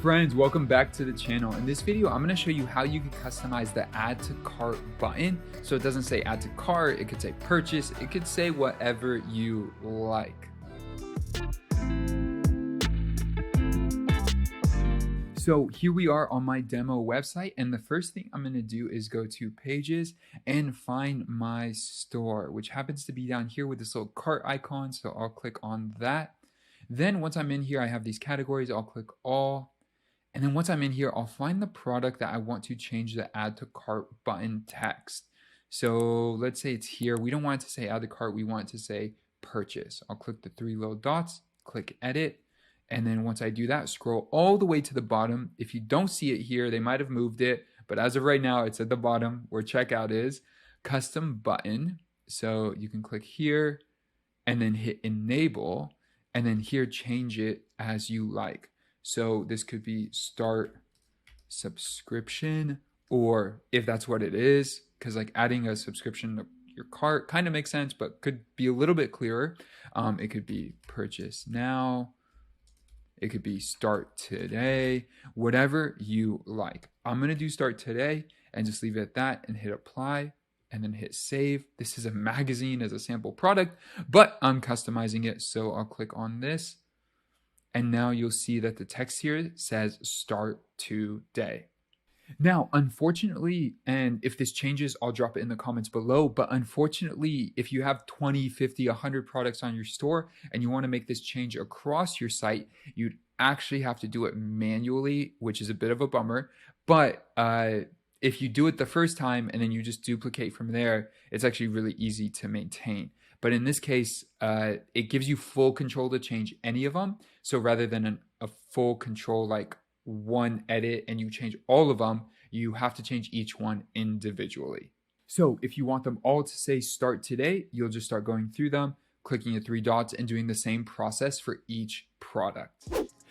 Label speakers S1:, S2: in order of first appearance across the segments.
S1: Friends, welcome back to the channel. In this video, I'm going to show you how you can customize the add to cart button. So it doesn't say add to cart, it could say purchase, it could say whatever you like. So here we are on my demo website, and the first thing I'm going to do is go to pages and find my store, which happens to be down here with this little cart icon. So I'll click on that. Then once I'm in here, I have these categories. I'll click all. And then once I'm in here, I'll find the product that I want to change the add to cart button text. So let's say it's here. We don't want it to say add to cart. We want it to say purchase. I'll click the three little dots, click edit. And then once I do that, scroll all the way to the bottom. If you don't see it here, they might have moved it. But as of right now, it's at the bottom where checkout is. Custom button. So you can click here and then hit enable. And then here, change it as you like. So this could be start subscription, or if that's what it is, because like adding a subscription to your cart kind of makes sense, but could be a little bit clearer. It could be purchase now. It could be start today, whatever you like. I'm going to do start today and just leave it at that and hit apply and then hit save. This is a magazine as a sample product, but I'm customizing it. So I'll click on this. And now you'll see that the text here says start today. Now, unfortunately, and if this changes, I'll drop it in the comments below. But unfortunately, if you have 20, 50, 100 products on your store and you want to make this change across your site, you'd actually have to do it manually, which is a bit of a bummer. But if you do it the first time and then you just duplicate from there, it's actually really easy to maintain. But in this case, it gives you full control to change any of them. So rather than a full control like one edit and you change all of them, you have to change each one individually. So if you want them all to say start today, you'll just start going through them, clicking the three dots and doing the same process for each product.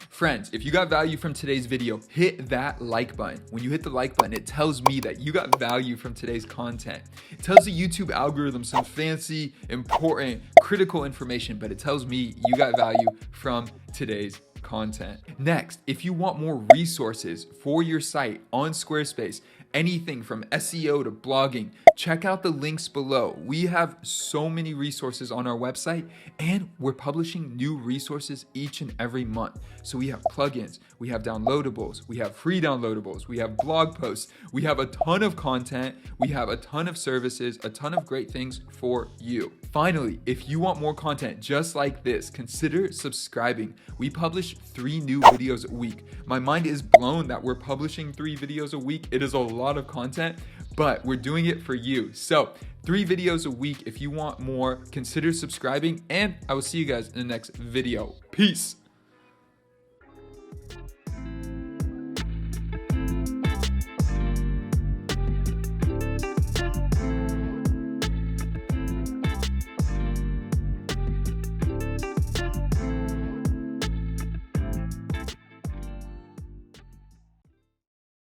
S1: Friends, if you got value from today's video, hit that like button. When you hit the like button, it tells me that you got value from today's content. It tells the YouTube algorithm some fancy, important, critical information, but it tells me you got value from today's content. Next, if you want more resources for your site on Squarespace, anything from SEO to blogging, check out the links below. We have so many resources on our website, and we're publishing new resources each and every month. So we have plugins, we have downloadables, we have free downloadables, we have blog posts, we have a ton of content, we have a ton of services, a ton of great things for you. Finally, if you want more content just like this, consider subscribing. We publish 3 new videos a week. My mind is blown that we're publishing 3 videos a week. It is a lot of content, but we're doing it for you. So 3 videos a week. If you want more, consider subscribing, and I will see you guys in the next video. Peace.